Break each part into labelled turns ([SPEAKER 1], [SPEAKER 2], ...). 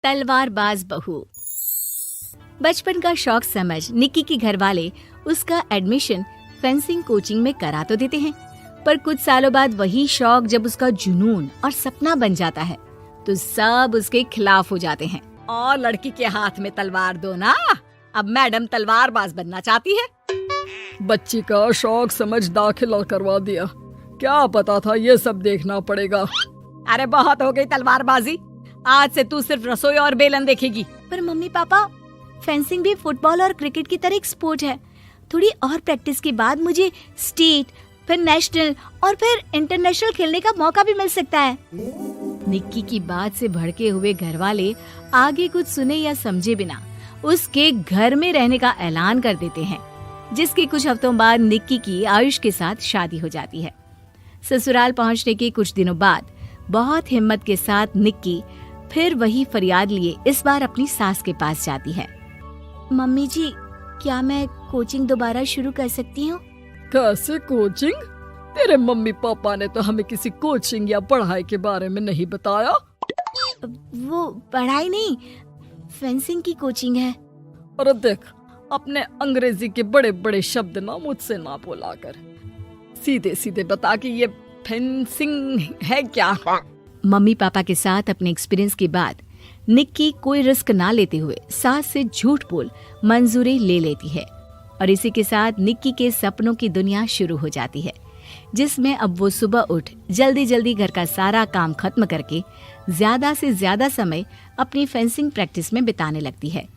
[SPEAKER 1] तलवारबाज बहू। बचपन का शौक समझ निक्की के घर वाले उसका एडमिशन फेंसिंग कोचिंग में करा तो देते हैं, पर कुछ सालों बाद वही शौक जब उसका जुनून और सपना बन जाता है तो सब उसके खिलाफ हो जाते हैं। और लड़की के हाथ में तलवार दो ना, अब मैडम तलवारबाज बनना चाहती है।
[SPEAKER 2] बच्ची का शौक समझ दाखिला करवा दिया, क्या पता था ये सब देखना पड़ेगा।
[SPEAKER 1] अरे बहुत हो गई तलवारबाजी, आज से तू सिर्फ रसोई और बेलन देखेगी। पर मम्मी पापा, फेंसिंग भी फुटबॉल और क्रिकेट की तरह एक स्पोर्ट है। थोड़ी और प्रैक्टिस के बाद मुझे स्टेट, फिर नेशनल और फिर इंटरनेशनल खेलने का मौका भी मिल सकता है। निक्की की बात से भड़के हुए घर वाले आगे कुछ सुने या समझे बिना उसके घर में रहने का ऐलान कर देते हैं, जिसके कुछ हफ्तों बाद निक्की की आयुष के साथ शादी हो जाती है। ससुराल पहुंचने के कुछ दिनों बाद बहुत हिम्मत के साथ निक्की फिर वही फरियाद लिए इस बार अपनी सास के पास जाती है। मम्मी जी, क्या मैं कोचिंग दोबारा शुरू कर सकती हूँ?
[SPEAKER 2] कैसे कोचिंग? तेरे मम्मी पापा ने तो हमें किसी कोचिंग या पढ़ाई के बारे में नहीं बताया।
[SPEAKER 1] वो पढ़ाई नहीं, फेंसिंग की कोचिंग है।
[SPEAKER 2] और देख, अपने अंग्रेजी के बड़े बड़े शब्द ना मुझसे ना बोला कर, सीधे सीधे बता कि ये फेंसिंग है क्या।
[SPEAKER 1] मम्मी पापा के साथ अपने एक्सपीरियंस के बाद निक्की कोई रिस्क ना लेते हुए सास से झूठ बोल मंजूरी ले लेती है और इसी के साथ निक्की के सपनों की दुनिया शुरू हो जाती है, जिसमें अब वो सुबह उठ जल्दी जल्दी घर का सारा काम खत्म करके ज्यादा से ज्यादा समय अपनी फेंसिंग प्रैक्टिस में बिताने लगती है।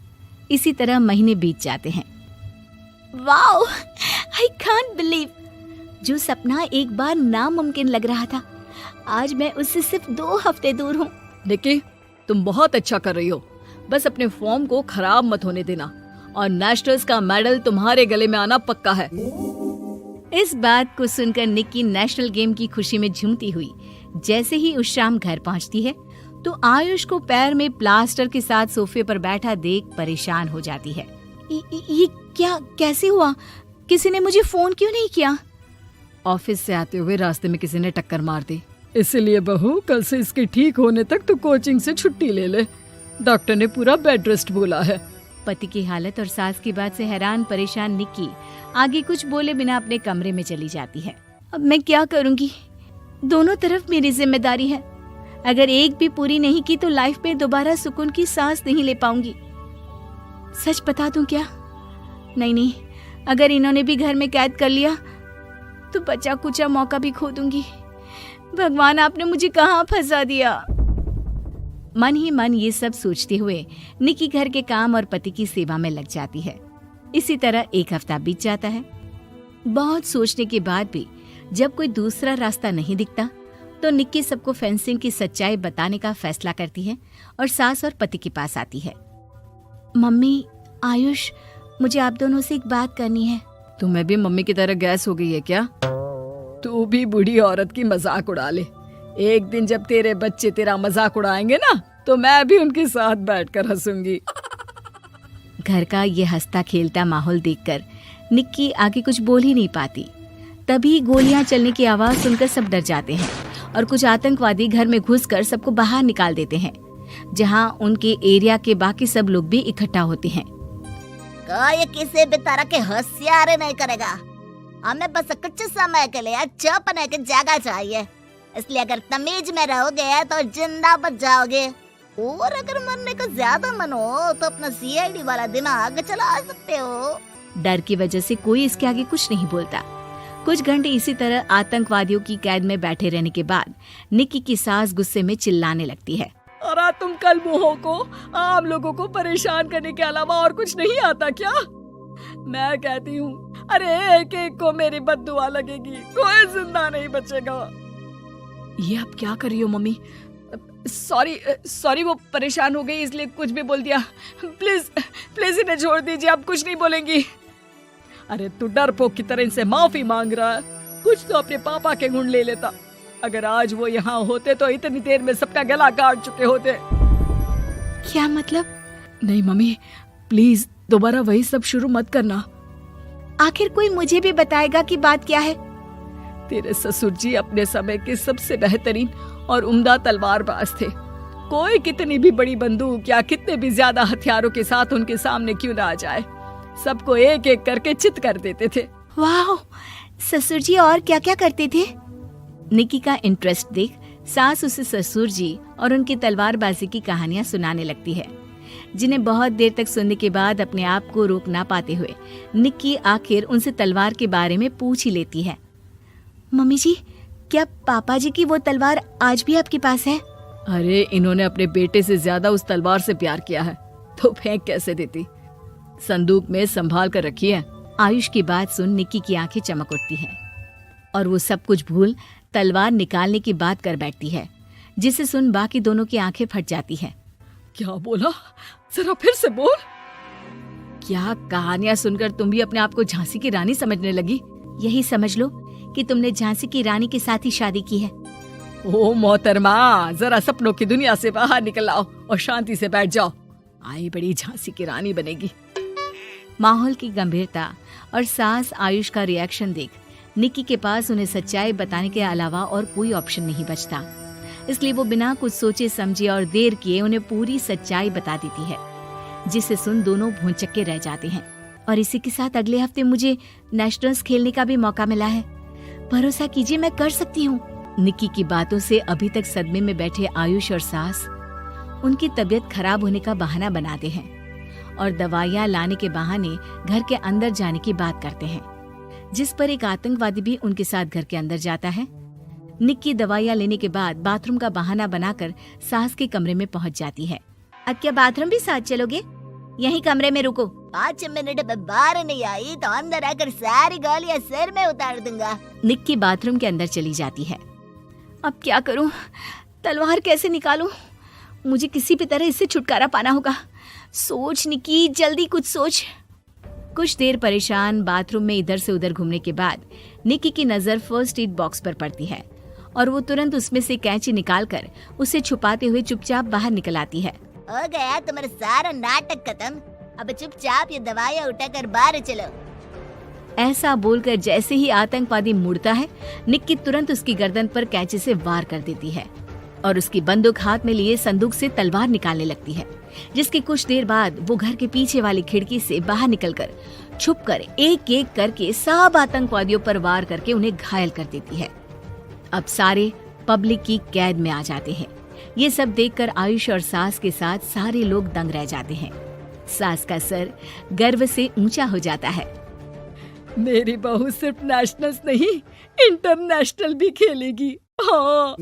[SPEAKER 1] इसी तरह महीने बीत जाते हैं। वाओ, आई कांट बिलीव, जो सपना एक बार नामुमकिन लग रहा था, आज मैं उससे सिर्फ 2 हफ्ते दूर हूँ।
[SPEAKER 2] निक्की, तुम बहुत अच्छा कर रही हो, बस अपने फॉर्म को खराब मत होने देना और नेशनल्स का मेडल तुम्हारे गले में आना पक्का है।
[SPEAKER 1] इस बात को सुनकर निक्की नेशनल गेम की खुशी में झूमती हुई जैसे ही उस शाम घर पहुंचती है तो आयुष को पैर में प्लास्टर के साथ सोफे पर बैठा देख परेशान हो जाती है। ये क्या, कैसे हुआ? किसी ने मुझे फोन क्यों नहीं किया?
[SPEAKER 2] ऑफिस से आते हुए रास्ते में किसी ने टक्कर मार दी, इसलिए बहू कल से इसके ठीक होने तक तो कोचिंग से छुट्टी ले ले, डॉक्टर ने पूरा बेड रेस्ट बोला है।
[SPEAKER 1] पति की हालत और सास की बात से हैरान परेशान निक्की आगे कुछ बोले बिना अपने कमरे में चली जाती है। अब मैं क्या करूंगी? दोनों तरफ मेरी जिम्मेदारी है, अगर एक भी पूरी नहीं की तो लाइफ में दोबारा सुकून की सांस नहीं ले पाऊंगी। सच बता दूं क्या? नहीं, अगर इन्होंने भी घर में कैद कर लिया तो बचा कुचा मौका भी खो दूंगी। भगवान, आपने मुझे कहाँ फंसा दिया। मन ही मन ये सब सोचते हुए निक्की घर के काम और पति की सेवा में लग जाती है। इसी तरह 1 हफ्ता बीत जाता है। बहुत सोचने के बाद भी जब कोई दूसरा रास्ता नहीं दिखता तो निक्की सबको फेंसिंग की सच्चाई बताने का फैसला करती है और सास और पति के पास आती है। मम्मी, आयुष, मुझे आप दोनों से एक बात करनी है।
[SPEAKER 2] तुम्हें भी मम्मी की तरह गैस हो गई है क्या? तू भी बूढ़ी औरत की मजाक उड़ा ले। एक दिन जब तेरे बच्चे तेरा मजाक उड़ाएंगे ना तो मैं भी उनके साथ बैठकर हंसूंगी।
[SPEAKER 1] घर का ये हंसता खेलता माहौल देखकर निक्की आगे कुछ बोल ही नहीं पाती। तभी गोलियां चलने की आवाज सुनकर सब डर जाते हैं और कुछ आतंकवादी घर में घुसकर सबको बाहर निकाल देते हैं, जहां उनके एरिया के बाकी सब लोग भी इकट्ठा होते हैं।
[SPEAKER 3] ये किसी भी तरह के होशियारी नहीं करेगा, हमें बस कुछ समय के लिए चुप रहने की जगह चाहिए, इसलिए अगर तमीज में रहोगे तो जिंदा बच जाओगे, और अगर मरने का ज्यादा मन हो तो अपना सीआईडी वाला दिमाग चला सकते हो।
[SPEAKER 1] डर की वजह से कोई इसके आगे कुछ नहीं बोलता। कुछ घंटे इसी तरह आतंकवादियों की कैद में बैठे रहने के बाद निक्की की सास गुस्से में चिल्लाने लगती है।
[SPEAKER 2] अरे तुम कल मुँहों को आम लोगों को परेशान करने के अलावा और कुछ नहीं आता क्या? मैं कहती हूँ, अरे एक एक को मेरी बद्दुआ लगेगी, कोई जिंदा नहीं बचेगा। ये अब क्या कर रही हो मम्मी? सॉरी, वो परेशान हो गई इसलिए कुछ भी बोल दिया। प्लीज इन्हें छोड़ दीजिए, अब कुछ नहीं बोलेंगी। अरे तू डरपोक की तरह इनसे माफी मांग रहा है, कुछ तो अपने पापा के गुण ले लेता। अगर आज वो यहाँ होते तो इतनी देर में सबका गला काट चुके होते।
[SPEAKER 1] क्या मतलब?
[SPEAKER 2] नहीं मम्मी, प्लीज दोबारा वही सब शुरू मत करना।
[SPEAKER 1] आखिर कोई मुझे भी बताएगा कि बात क्या है?
[SPEAKER 2] तेरे ससुर जी अपने समय के सबसे बेहतरीन और उम्दा तलवारबाज थे। कोई कितनी भी बड़ी बंदूक या कितने भी ज्यादा हथियारों के साथ उनके सामने क्यों ना आ जाए, सबको एक एक करके चित कर देते थे।
[SPEAKER 1] वाह, ससुर जी और क्या क्या करते थे? निक्की का इंटरेस्ट देख सास उसे ससुर जी और उनकी तलवारबाजी की कहानियां सुनाने लगती है, जिन्हें बहुत देर तक सुनने के बाद अपने आप को रोक ना पाते हुए निक्की आखिर उनसे तलवार के बारे में पूछ ही लेती है। मम्मी जी, क्या पापा जी की वो तलवार आज भी आपके पास है?
[SPEAKER 2] अरे इन्होंने अपने बेटे से ज्यादा उस तलवार से प्यार किया है तो फेंक कैसे देती, संदूक में संभाल कर रखी है।
[SPEAKER 1] आयुष की बात सुन निक्की की आंखें चमक उठती हैं और वो सब कुछ भूल तलवार निकालने की बात कर बैठती है, जिसे सुन बाकी दोनों की आंखें फट जाती हैं।
[SPEAKER 2] क्या बोला, जरा फिर से बोल।
[SPEAKER 1] क्या कहानियां सुनकर तुम भी अपने आप को झांसी की रानी समझने लगी? यही समझ लो कि तुमने झांसी की रानी के साथ ही शादी की है।
[SPEAKER 2] ओ मोहतरमा, जरा सपनों की दुनिया से बाहर निकल आओ और शांति से बैठ जाओ, आई बड़ी झांसी की रानी बनेगी।
[SPEAKER 1] माहौल की गंभीरता और सास आयुष का रिएक्शन देख निक्की के पास उन्हें सच्चाई बताने के अलावा और कोई ऑप्शन नहीं बचता, इसलिए वो बिना कुछ सोचे समझे और देर किए उन्हें पूरी सच्चाई बता देती है, जिसे सुन दोनों भौंचक्के रह जाते हैं। और इसी के साथ अगले हफ्ते मुझे नेशनल्स खेलने का भी मौका मिला है, भरोसा कीजिए मैं कर सकती हूँ। निक्की की बातों से अभी तक सदमे में बैठे आयुष और सास उनकी तबीयत खराब होने का बहाना बनाते हैं और दवाइयाँ लाने के बहाने घर के अंदर जाने की बात करते हैं, जिस पर एक आतंकवादी भी उनके साथ घर के अंदर जाता है। निक्की दवाइयाँ लेने के बाद बाथरूम का बहाना बनाकर सास के कमरे में पहुंच जाती है। अब क्या बाथरूम भी साथ चलोगे? यहीं कमरे में रुको।
[SPEAKER 3] 5 मिनट में बाहर नहीं आई तो अंदर आकर सारी गालियां सिर में उतार दूंगा।
[SPEAKER 1] निक्की बाथरूम के अंदर चली जाती है। अब क्या करूं? तलवार कैसे निकालूं? मुझे किसी भी तरह इससे छुटकारा पाना होगा। सोच निक्की, जल्दी कुछ सोच। कुछ देर परेशान बाथरूम में इधर से उधर घूमने के बाद निक्की की नजर फर्स्ट एड बॉक्स पर पड़ती है और वो तुरंत उसमें से कैंची निकालकर उसे छुपाते हुए चुपचाप बाहर निकल आती है।
[SPEAKER 3] हो गया तुम्हारा सारा नाटक खत्म, अब चुपचाप ये दवाइयाँ उठाकर बाहर चलो।
[SPEAKER 1] ऐसा बोलकर जैसे ही आतंकवादी मुड़ता है, निक्की तुरंत उसकी गर्दन पर कैंची से वार कर देती है और उसकी बंदूक हाथ में लिए संदूक से तलवार निकालने लगती है, जिसके कुछ देर बाद वो घर के पीछे वाली खिड़की से बाहर निकलकर छुपकर एक एक करके सब आतंकवादियों पर वार करके उन्हें घायल कर देती है। अब सारे पब्लिक की कैद में आ जाते हैं। ये सब देखकर आयुष और सास के साथ सारे लोग दंग रह जाते हैं। सास का सर गर्व से ऊंचा हो जाता है।
[SPEAKER 2] मेरी बहू सिर्फ नेशनल्स नहीं, इंटरनेशनल भी खेलेगी। हाँ।